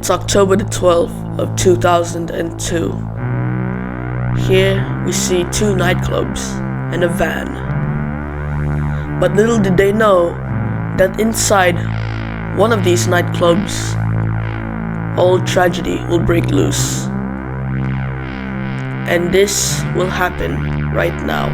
It's October the 12th of 2002. Here we see two nightclubs and a van. But little did they know that inside one of these nightclubs, all tragedy will break loose. And this will happen right now.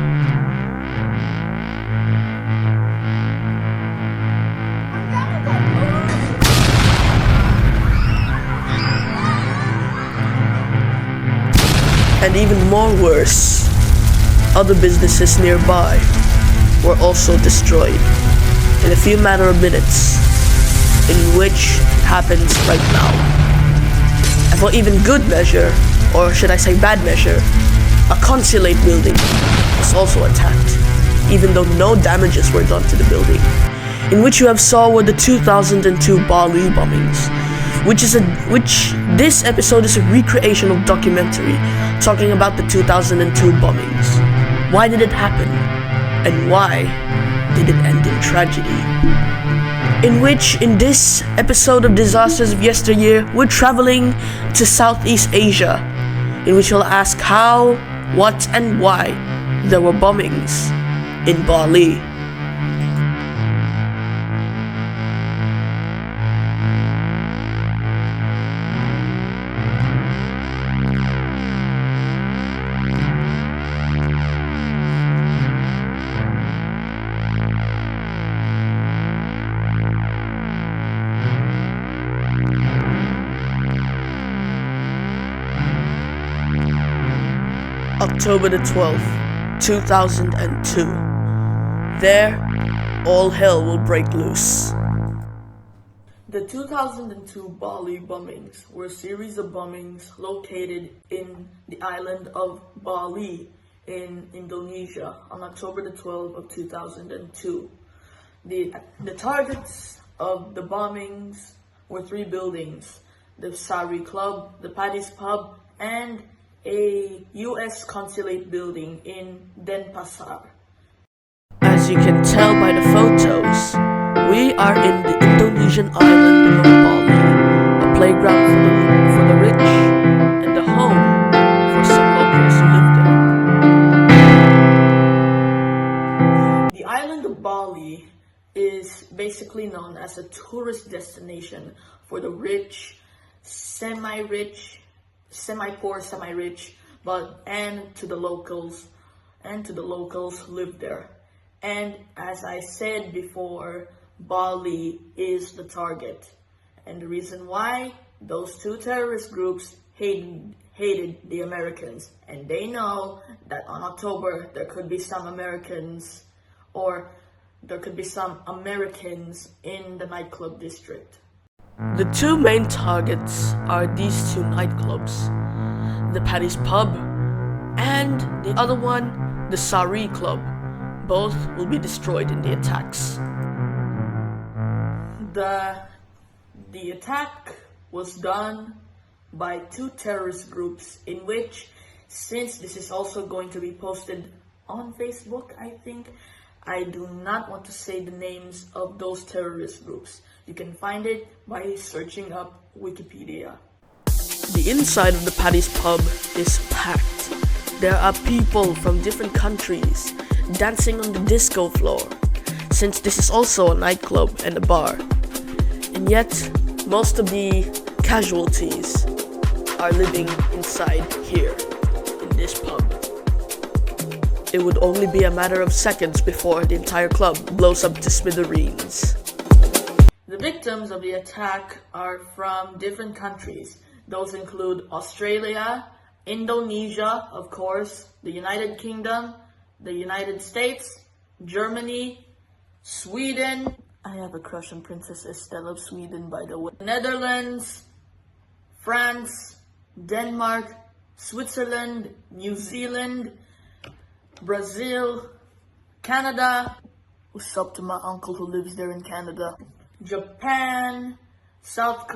And even more worse, other businesses nearby were also destroyed in a few matter of minutes, in which happens right now. And for even good measure, or should I say bad measure, a consulate building was also attacked, even though no damages were done to the building, in which you have saw were the 2002 Bali bombings, which this episode is a recreational documentary talking about the 2002 bombings. Why did it happen? And why did it end in tragedy? In this episode of Disasters of Yesteryear, we're traveling to Southeast Asia, in which we'll ask how, what, and why there were bombings in Bali. October the 12th, 2002. There, all hell will break loose. The 2002 Bali bombings were a series of bombings located in the island of Bali in Indonesia on October the 12th of 2002. The targets of the bombings were three buildings: the Sari Club, the Paddy's Pub, and a U.S. consulate building in Denpasar. As you can tell by the photos, we are in the Indonesian island of Bali, a playground for the rich and a home for some locals who live there. The island of Bali is basically known as a tourist destination for the rich, semi-rich, semi-poor, semi-rich, and to the locals who live there. And as I said before, Bali is the target. And the reason why, those two terrorist groups hated the Americans, and they know that on October there could be some Americans in the nightclub district. The two main targets are these two nightclubs, the Paddy's Pub and the other one, the Sari Club. Both will be destroyed in the attacks. The attack was done by two terrorist groups, in which, since this is also going to be posted on Facebook, I think, I do not want to say the names of those terrorist groups. You can find it by searching up Wikipedia. The inside of the Paddy's Pub is packed. There are people from different countries dancing on the disco floor, since this is also a nightclub and a bar. And yet, most of the casualties are living inside here, in this pub. It would only be a matter of seconds before the entire club blows up to smithereens. The victims of the attack are from different countries. Those include Australia, Indonesia, of course, the United Kingdom, the United States, Germany, Sweden. I have a crush on Princess Estelle of Sweden, by the way. Netherlands, France, Denmark, Switzerland, New Zealand, Brazil, Canada. What's up to my uncle who lives there in Canada? Japan, South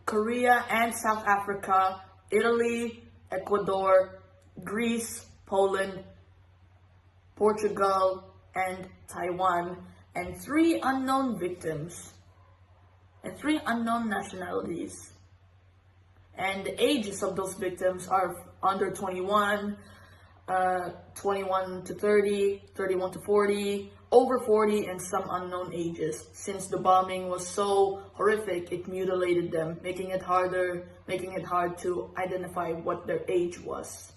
Korea and South Africa, Italy, Ecuador, Greece, Poland, Portugal, and Taiwan, and three unknown victims, and three unknown nationalities. And the ages of those victims are under 21, 21 to 30, 31 to 40, over 40, and some unknown ages. Since the bombing was so horrific, it mutilated them, making it hard to identify what their age was.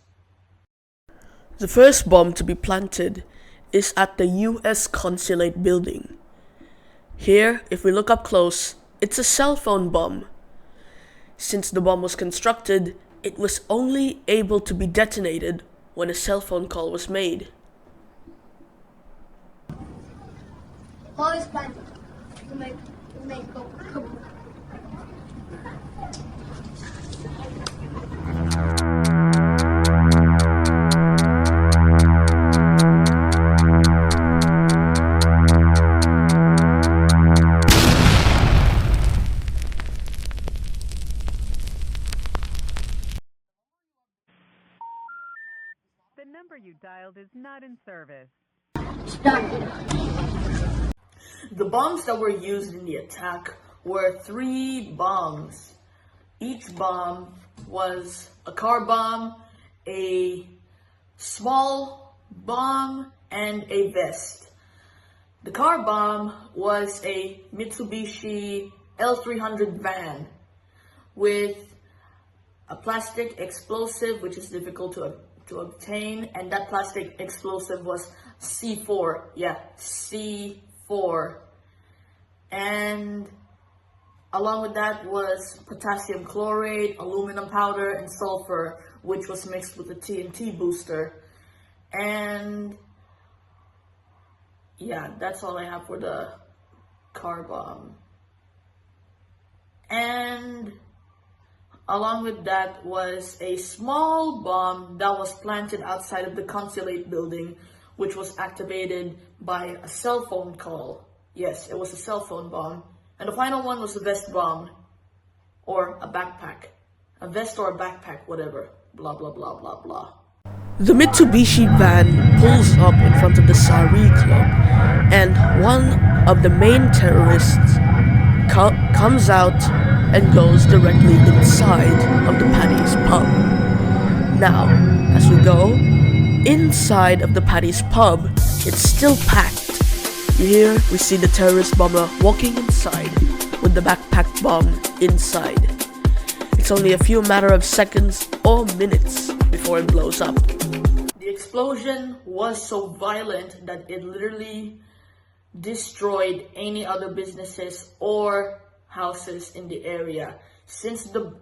The first bomb to be planted is at the US Consulate building. Here, if we look up close, it's a cell phone bomb. Since the bomb was constructed, it was only able to be detonated when a cell phone call was made. Always plan to make go. The number you dialed is not in service. The bombs that were used in the attack were 3 bombs. Each bomb was a car bomb, a small bomb, and a vest. The car bomb was a Mitsubishi L300 van with a plastic explosive, which is difficult to obtain, and that plastic explosive was C4. Yeah, C4. And along with that was potassium chlorate, aluminum powder, and sulfur, which was mixed with a TNT booster. And yeah, that's all I have for the car bomb. And along with that was a small bomb that was planted outside of the consulate building, which was activated by a cell phone call. Yes, it was a cell phone bomb. And the final one was a vest bomb, or a backpack. A vest or a backpack, whatever. Blah, blah, blah, blah, blah. The Mitsubishi van pulls up in front of the Sari Club, and one of the main terrorists comes out and goes directly inside of the Paddy's pub. Now, as we go inside of the Paddy's pub, it's still packed. Here we see the terrorist bomber walking inside with the backpack bomb inside. It's only a few matter of seconds or minutes before it blows up. The explosion was so violent that it literally destroyed any other businesses or houses in the area. Since the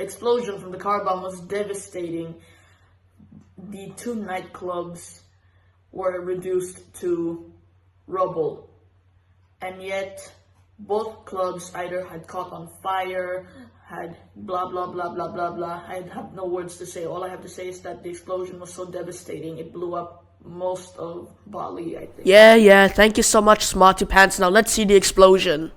explosion from the car bomb was devastating, the 2 nightclubs were reduced to rubble. And yet, both clubs either had caught on fire, had blah blah blah blah blah blah. I have no words to say. All I have to say is that the explosion was so devastating, it blew up most of Bali, I think. Yeah, thank you so much, Smarty Pants. Now let's see the explosion.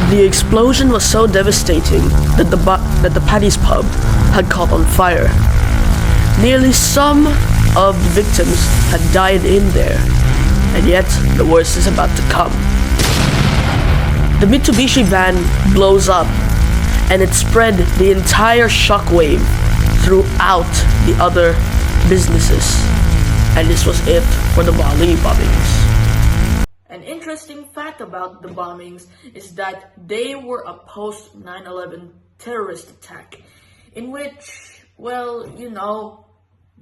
The explosion was so devastating that the Paddy's pub had caught on fire. Nearly some of the victims had died in there, and yet the worst is about to come. The Mitsubishi van blows up, and it spread the entire shockwave throughout the other businesses. And this was it for the Bali bombings. An interesting fact about the bombings is that they were a post 9/11 terrorist attack, in which, well, you know,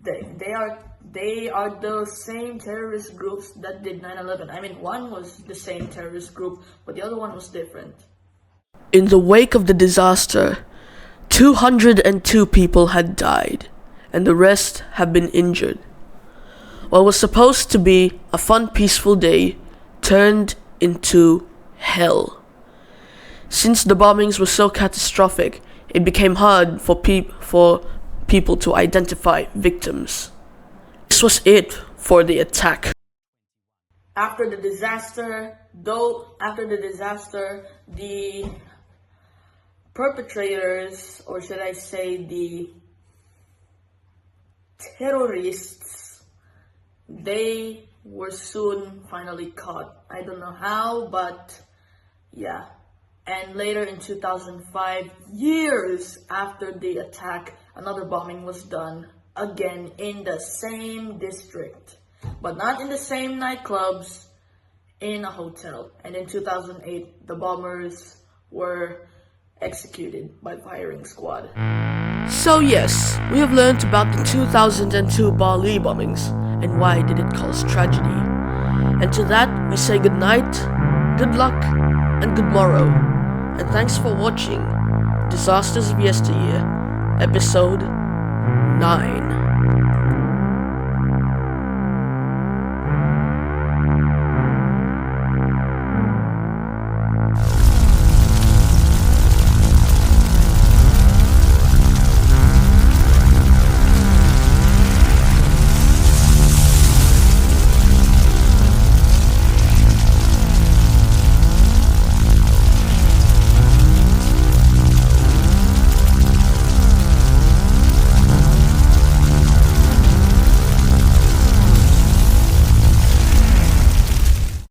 they are the same terrorist groups that did 9/11. I mean, one was the same terrorist group, but the other one was different. In the wake of the disaster, 202 people had died, and the rest have been injured. What was supposed to be a fun, peaceful day turned into hell. Since the bombings were so catastrophic, it became hard for people to identify victims. This was it for the attack. after the disaster, the perpetrators, or should I say the terrorists, they were soon finally caught. I don't know how, but yeah. And later in 2005, years after the attack, another bombing was done again in the same district, but not in the same nightclubs, in a hotel. And in 2008, the bombers were executed by firing squad. So yes, we have learned about the 2002 Bali bombings and why did it cause tragedy. And to that, we say good night, good luck, and good morrow. And thanks for watching Disasters of Yesteryear, episode 9.